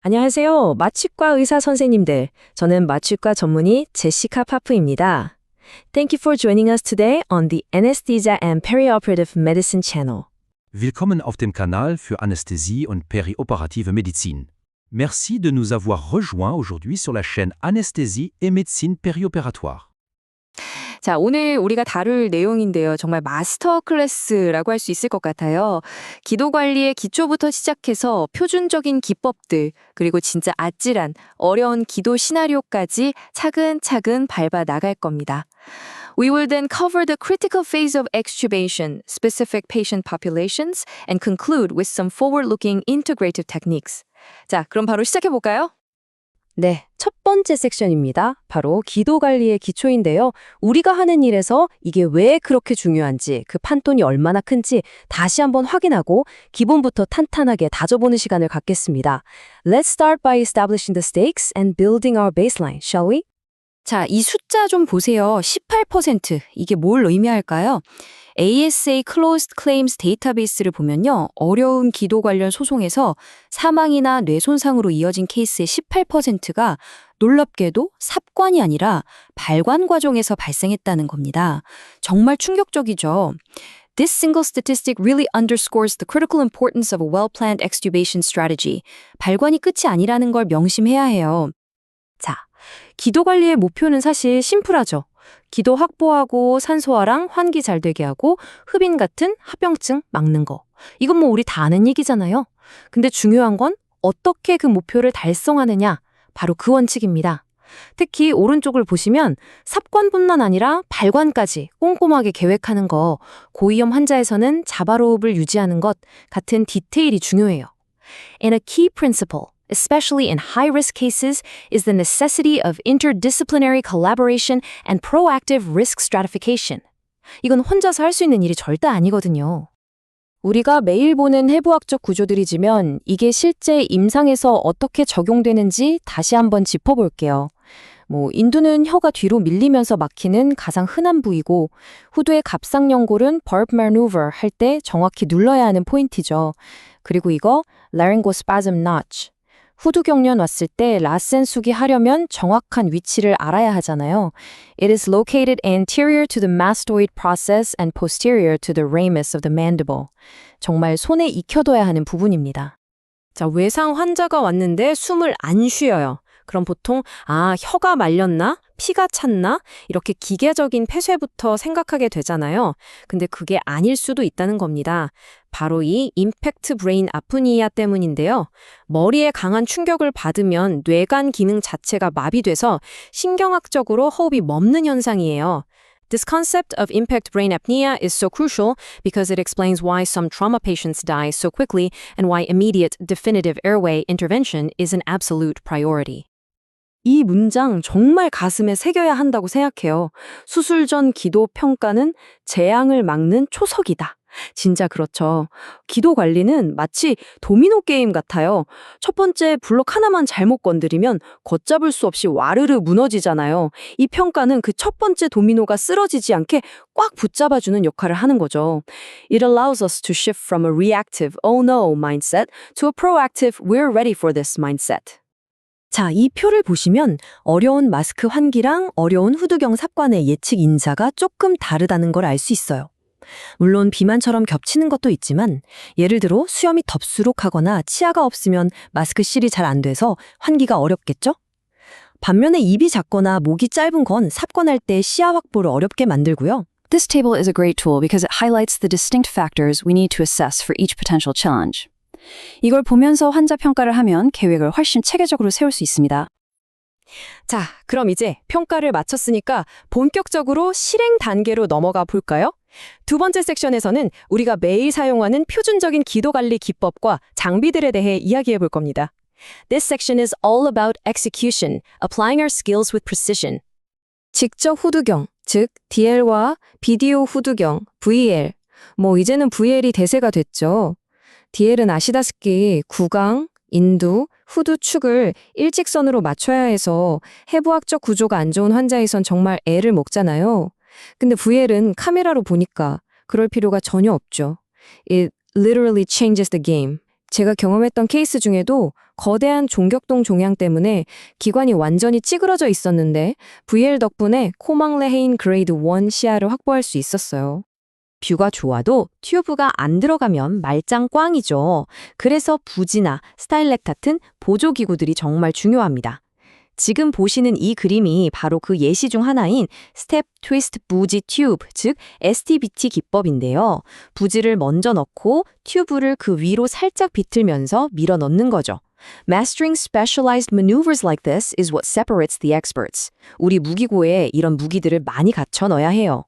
안녕하세요. 마취과 의사 선생님들. 저는 마취과 전문의 제시카 파프입니다. Thank you for joining us today on the Anesthesia and Perioperative Medicine channel. Willkommen auf dem Kanal für Anästhesie und périopérative Médecine. Merci de nous avoir rejoints aujourd'hui sur la chaîne Anesthésie et Médecine périopératoire. 자, 오늘 우리가 다룰 내용인데요. 정말 마스터 클래스라고 할 수 있을 것 같아요. 기도 관리의 기초부터 시작해서 표준적인 기법들, 그리고 진짜 아찔한 어려운 기도 시나리오까지 차근차근 밟아 나갈 겁니다. We will then cover the critical phase of extubation, specific patient populations, and conclude with some forward-looking integrative techniques. 자, 그럼 바로 시작해 볼까요? 네, 첫 번째 섹션입니다. 바로 기도 관리의 기초인데요. 우리가 하는 일에서 이게 왜 그렇게 중요한지, 그 판돈이 얼마나 큰지 다시 한번 확인하고 기본부터 탄탄하게 다져보는 시간을 갖겠습니다. Let's start by establishing the stakes and building our baseline, shall we? 자, 이 숫자 좀 보세요. 18%. 이게 뭘 의미할까요? ASA Closed Claims 데이터베이스를 보면요. 어려운 기도 관련 소송에서 사망이나 뇌손상으로 이어진 케이스의 18%가 놀랍게도 삽관이 아니라 발관 과정에서 발생했다는 겁니다. 정말 충격적이죠. This single statistic really underscores the critical importance of a well-planned extubation strategy. 발관이 끝이 아니라는 걸 명심해야 해요. 자, 기도 관리의 목표는 사실 심플하죠. 기도 확보하고 산소화랑 환기 잘 되게 하고 흡인 같은 합병증 막는 거. 이건 뭐 우리 다 아는 얘기잖아요. 근데 중요한 건 어떻게 그 목표를 달성하느냐. 바로 그 원칙입니다. 특히 오른쪽을 보시면 삽관뿐만 아니라 발관까지 꼼꼼하게 계획하는 거, 고위험 환자에서는 자바로흡을 유지하는 것 같은 디테일이 중요해요. And a key principle, especially in high-risk cases, is the necessity of interdisciplinary collaboration and proactive risk stratification. 이건 혼자서 할 수 있는 일이 절대 아니거든요. 우리가 매일 보는 해부학적 구조들이지만 이게 실제 임상에서 어떻게 적용되는지 다시 한번 짚어볼게요. 인두는 혀가 뒤로 밀리면서 막히는 가장 흔한 부위고 후두의 갑상연골은 burp maneuver 할 때 정확히 눌러야 하는 포인트죠. 그리고 이거 laryngospasm notch. 후두 경련 왔을 때 라센숙이 하려면 정확한 위치를 알아야 하잖아요. It is located anterior to the mastoid process and posterior to the ramus of the mandible. 정말 손에 익혀둬야 하는 부분입니다. 자, 외상 환자가 왔는데 숨을 안 쉬어요. 그럼 보통 혀가 말렸나? 피가 찼나? 이렇게 기계적인 폐쇄부터 생각하게 되잖아요. 근데 그게 아닐 수도 있다는 겁니다. 바로 이 임팩트 브레인 아프니아 때문인데요. 머리에 강한 충격을 받으면 뇌간 기능 자체가 마비돼서 신경학적으로 호흡이 멈는 현상이에요. This concept of impact brain apnea is so crucial because it explains why some trauma patients die so quickly and why immediate definitive airway intervention is an absolute priority. 이 문장 정말 가슴에 새겨야 한다고 생각해요. 수술 전 기도 평가는 재앙을 막는 초석이다. 진짜 그렇죠. 기도 관리는 마치 도미노 게임 같아요. 첫 번째 블록 하나만 잘못 건드리면 걷잡을 수 없이 와르르 무너지잖아요. 이 평가는 그 첫 번째 도미노가 쓰러지지 않게 꽉 붙잡아주는 역할을 하는 거죠. It allows us to shift from a reactive, oh no mindset to a proactive, we're ready for this mindset. 자, 이 표를 보시면 어려운 마스크 환기랑 어려운 후두경 삽관의 예측 인자가 조금 다르다는 걸 알 수 있어요. 물론 비만처럼 겹치는 것도 있지만 예를 들어 수염이 덥수룩하거나 치아가 없으면 마스크 실이 잘 안 돼서 환기가 어렵겠죠? 반면에 입이 작거나 목이 짧은 건 삽관할 때 시야 확보를 어렵게 만들고요. This table is a great tool because it highlights the distinct factors we need to assess for each potential challenge. 이걸 보면서 환자 평가를 하면 계획을 훨씬 체계적으로 세울 수 있습니다. 자, 그럼 이제 평가를 마쳤으니까 본격적으로 실행 단계로 넘어가 볼까요? 두 번째 섹션에서는 우리가 매일 사용하는 표준적인 기도 관리 기법과 장비들에 대해 이야기해 볼 겁니다. This section is all about execution, applying our skills with precision. 직접 후두경, 즉 DL과 비디오 후두경, VL. 이제는 VL이 대세가 됐죠. DL은 아시다시피 구강, 인두, 후두 축을 일직선으로 맞춰야 해서 해부학적 구조가 안 좋은 환자에선 정말 애를 먹잖아요. 근데 VL은 카메라로 보니까 그럴 필요가 전혀 없죠. It literally changes the game. 제가 경험했던 케이스 중에도 거대한 종격동 종양 때문에 기관이 완전히 찌그러져 있었는데 VL 덕분에 코망레헤인 그레이드 1 시야를 확보할 수 있었어요. 뷰가 좋아도 튜브가 안 들어가면 말짱 꽝이죠. 그래서 부지나 스타일렉 같은 보조기구들이 정말 중요합니다. 지금 보시는 이 그림이 바로 그 예시 중 하나인 스텝 트위스트 부지 튜브, 즉 STBT 기법인데요. 부지를 먼저 넣고 튜브를 그 위로 살짝 비틀면서 밀어 넣는 거죠. Mastering specialized maneuvers like this is what separates the experts. 우리 무기고에 이런 무기들을 많이 갖춰 넣어야 해요.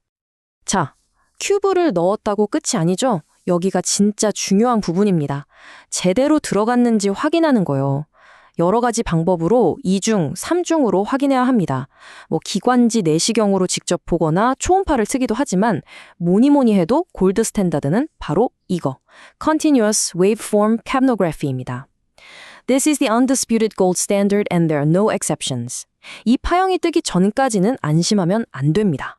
자, 큐브를 넣었다고 끝이 아니죠? 여기가 진짜 중요한 부분입니다. 제대로 들어갔는지 확인하는 거요. 여러 가지 방법으로 2중, 3중으로 확인해야 합니다. 기관지 내시경으로 직접 보거나 초음파를 쓰기도 하지만 뭐니 해도 골드 스탠다드는 바로 이거, Continuous Waveform Capnography입니다. This is the undisputed gold standard and there are no exceptions. 이 파형이 뜨기 전까지는 안심하면 안 됩니다.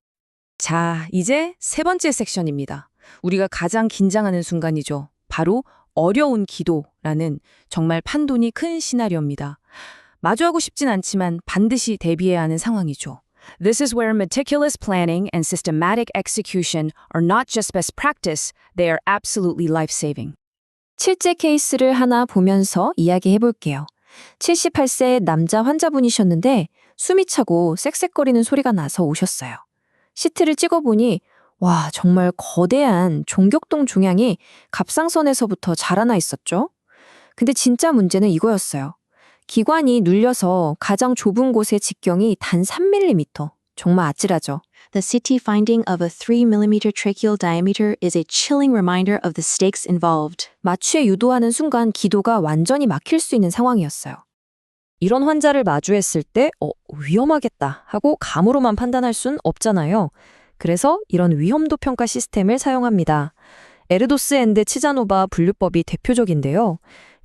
자, 이제 세 번째 섹션입니다. 우리가 가장 긴장하는 순간이죠. 바로 어려운 기도라는 정말 판돈이 큰 시나리오입니다. 마주하고 싶진 않지만 반드시 대비해야 하는 상황이죠. This is where meticulous planning and systematic execution are not just best practice, they are absolutely life-saving. 실제 케이스를 하나 보면서 이야기해 볼게요. 78세 남자 환자분이셨는데 숨이 차고 쌕쌕거리는 소리가 나서 오셨어요. CT를 찍어보니 와, 정말 거대한 종격동 종양이 갑상선에서부터 자라나 있었죠. 근데 진짜 문제는 이거였어요. 기관이 눌려서 가장 좁은 곳의 직경이 단 3mm. 정말 아찔하죠. The CT finding of a 3mm tracheal diameter is a chilling reminder of the stakes involved. 마취에 유도하는 순간 기도가 완전히 막힐 수 있는 상황이었어요. 이런 환자를 마주했을 때 위험하겠다 하고 감으로만 판단할 순 없잖아요. 그래서 이런 위험도 평가 시스템을 사용합니다. 에르도스 앤드 치자노바 분류법이 대표적인데요.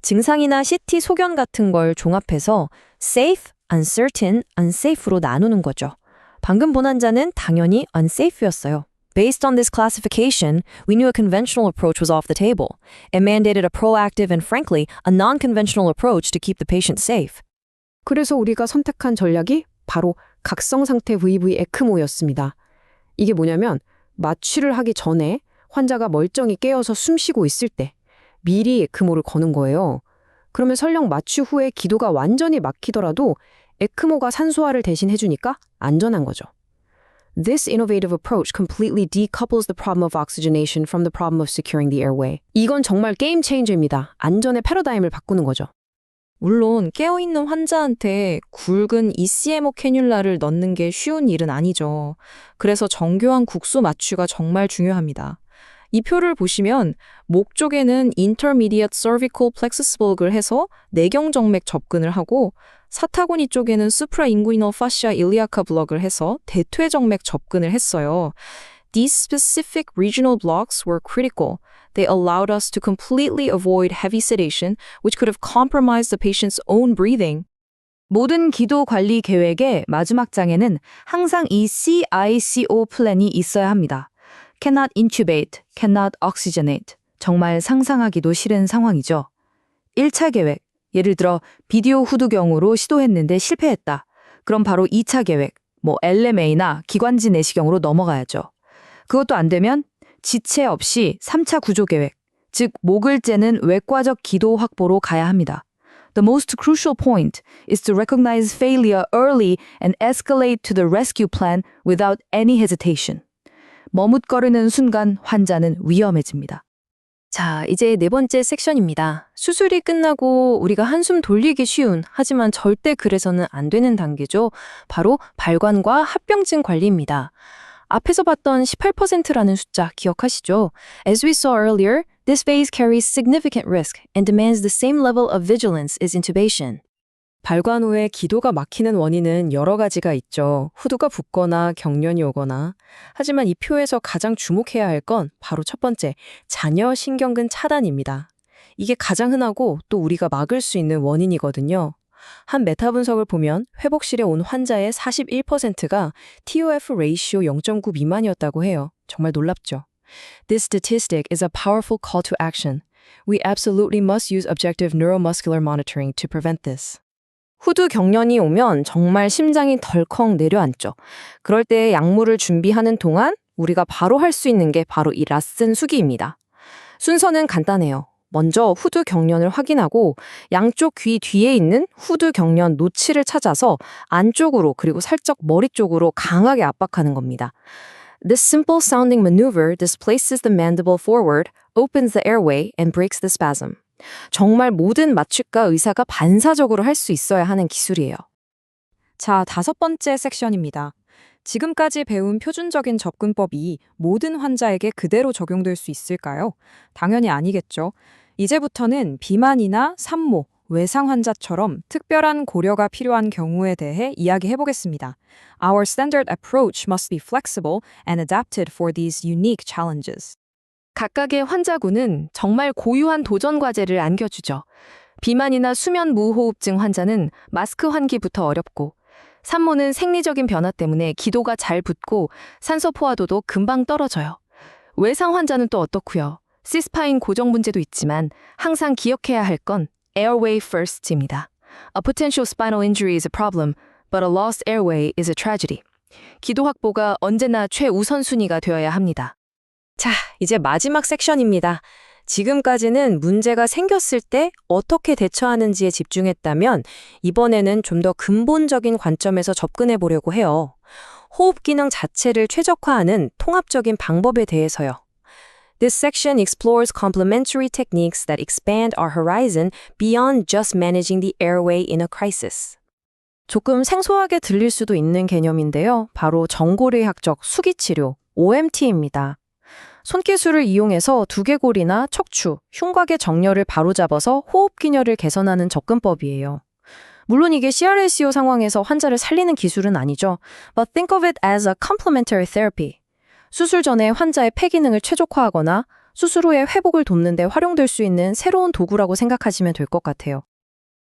증상이나 CT 소견 같은 걸 종합해서 safe, uncertain, unsafe로 나누는 거죠. 방금 본 환자는 당연히 unsafe였어요. Based on this classification, we knew a conventional approach was off the table. It mandated a proactive and frankly, a non-conventional approach to keep the patient safe. 그래서 우리가 선택한 전략이 바로 각성상태 VV 에크모였습니다. 이게 뭐냐면 마취를 하기 전에 환자가 멀쩡히 깨어서 숨쉬고 있을 때 미리 에크모를 거는 거예요. 그러면 설령 마취 후에 기도가 완전히 막히더라도 에크모가 산소화를 대신 해주니까 안전한 거죠. This innovative approach completely decouples the problem of oxygenation from the problem of securing the airway. 이건 정말 게임 체인저입니다. 안전의 패러다임을 바꾸는 거죠. 물론 깨어있는 환자한테 굵은 ECMO 캐뉼라를 넣는 게 쉬운 일은 아니죠. 그래서 정교한 국소 마취가 정말 중요합니다. 이 표를 보시면 목 쪽에는 Intermediate Cervical Plexus Bulg을 해서 내경정맥 접근을 하고 사타구니 쪽에는 Suprainguinal Fascia Iliaca Block을 해서 대퇴정맥 접근을 했어요. These specific regional blocks were critical. They allowed us to completely avoid heavy sedation, which could have compromised the patient's own breathing. 모든 기도 관리 계획의 마지막 장에는 항상 이 CICO 플랜이 있어야 합니다. Cannot intubate, cannot oxygenate. 정말 상상하기도 싫은 상황이죠. 1차 계획, 예를 들어 비디오 후두경으로 시도했는데 실패했다. 그럼 바로 2차 계획, LMA나 기관지 내시경으로 넘어가야죠. 그것도 안 되면 지체 없이 3차 구조 계획, 즉 목을 째는 외과적 기도 확보로 가야 합니다. The most crucial point is to recognize failure early and escalate to the rescue plan without any hesitation. 머뭇거리는 순간 환자는 위험해집니다. 자, 이제 네 번째 섹션입니다. 수술이 끝나고 우리가 한숨 돌리기 쉬운, 하지만 절대 그래서는 안 되는 단계죠. 바로 발관과 합병증 관리입니다. 앞에서 봤던 18%라는 숫자 기억하시죠? As we saw earlier, this phase carries significant risk and demands the same level of vigilance as intubation. 발관 후에 기도가 막히는 원인은 여러 가지가 있죠. 후두가 붓거나 경련이 오거나. 하지만 이 표에서 가장 주목해야 할 건 바로 첫 번째, 잔여 신경근 차단입니다. 이게 가장 흔하고 또 우리가 막을 수 있는 원인이거든요. 한 메타 분석을 보면 회복실에 온 환자의 41%가 TOF 레이시오 0.9 미만이었다고 해요. 정말 놀랍죠. This statistic is a powerful call to action. We absolutely must use objective neuromuscular monitoring to prevent this. 후두 경련이 오면 정말 심장이 덜컥 내려앉죠. 그럴 때 약물을 준비하는 동안 우리가 바로 할 수 있는 게 바로 이 라슨 수기입니다. 순서는 간단해요. 먼저 후두 경련을 확인하고 양쪽 귀 뒤에 있는 후두 경련 노치를 찾아서 안쪽으로 그리고 살짝 머리 쪽으로 강하게 압박하는 겁니다. This simple sounding maneuver displaces the mandible forward, opens the airway, and breaks the spasm. 정말 모든 마취과 의사가 반사적으로 할 수 있어야 하는 기술이에요. 자, 5번째 섹션입니다. 지금까지 배운 표준적인 접근법이 모든 환자에게 그대로 적용될 수 있을까요? 당연히 아니겠죠. 이제부터는 비만이나 산모, 외상 환자처럼 특별한 고려가 필요한 경우에 대해 이야기해 보겠습니다. Our standard approach must be flexible and adapted for these unique challenges. 각각의 환자군은 정말 고유한 도전 과제를 안겨주죠. 비만이나 수면 무호흡증 환자는 마스크 환기부터 어렵고, 산모는 생리적인 변화 때문에 기도가 잘 붙고 산소 포화도도 금방 떨어져요. 외상 환자는 또 어떻고요? 시스파인 고정 문제도 있지만 항상 기억해야 할 건 airway first입니다. A potential spinal injury is a problem, but a lost airway is a tragedy. 기도 확보가 언제나 최우선순위가 되어야 합니다. 자, 이제 마지막 섹션입니다. 지금까지는 문제가 생겼을 때 어떻게 대처하는지에 집중했다면 이번에는 좀 더 근본적인 관점에서 접근해 보려고 해요. 호흡 기능 자체를 최적화하는 통합적인 방법에 대해서요. This section explores complementary techniques that expand our horizon beyond just managing the airway in a crisis. 조금 생소하게 들릴 수도 있는 개념인데요. 바로 정고래학적 수기치료, OMT입니다. 손기술을 이용해서 두개골이나 척추, 흉곽의 정렬을 바로잡아서 호흡기능을 개선하는 접근법이에요. 물론 이게 CRSO 상황에서 환자를 살리는 기술은 아니죠. But think of it as a complementary therapy. 수술 전에 환자의 폐기능을 최적화하거나 수술 후에 회복을 돕는 데 활용될 수 있는 새로운 도구라고 생각하시면 될 것 같아요.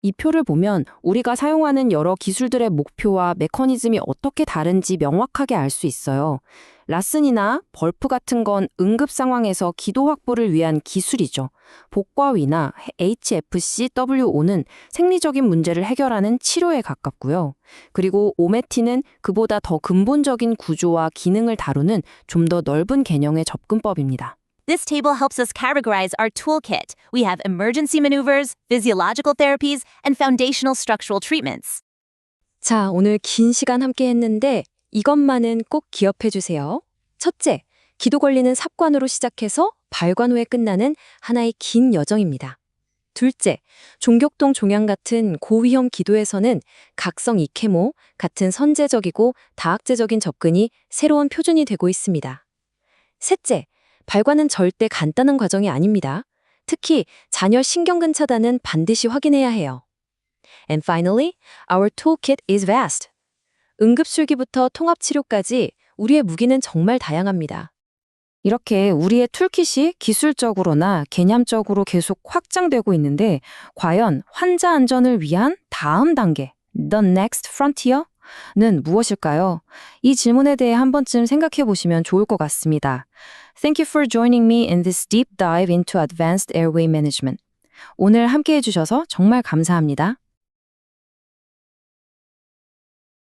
이 표를 보면 우리가 사용하는 여러 기술들의 목표와 메커니즘이 어떻게 다른지 명확하게 알 수 있어요. 라슨이나 벌프 같은 건 응급 상황에서 기도 확보를 위한 기술이죠. 복과위나 HFCWO는 생리적인 문제를 해결하는 치료에 가깝고요. 그리고 오메티는 그보다 더 근본적인 구조와 기능을 다루는 좀 더 넓은 개념의 접근법입니다. This table helps us categorize our toolkit. We have emergency maneuvers, physiological therapies, and foundational structural treatments. 자, 오늘 긴 시간 함께 했는데 이것만은 꼭 기억해 주세요. 첫째, 기도 걸리는 삽관으로 시작해서 발관 후에 끝나는 하나의 긴 여정입니다. 둘째, 종격동 종양 같은 고위험 기도에서는 각성 이케모 같은 선제적이고 다학제적인 접근이 새로운 표준이 되고 있습니다. 셋째, 발관은 절대 간단한 과정이 아닙니다. 특히 잔열 신경근 차단은 반드시 확인해야 해요. And finally, our toolkit is vast. 응급술기부터 통합치료까지 우리의 무기는 정말 다양합니다. 이렇게 우리의 툴킷이 기술적으로나 개념적으로 계속 확장되고 있는데 과연 환자 안전을 위한 다음 단계, the next frontier는 무엇일까요? 이 질문에 대해 한 번쯤 생각해 보시면 좋을 것 같습니다. Thank you for joining me in this deep dive into advanced airway management. 오늘 함께 해주셔서 정말 감사합니다.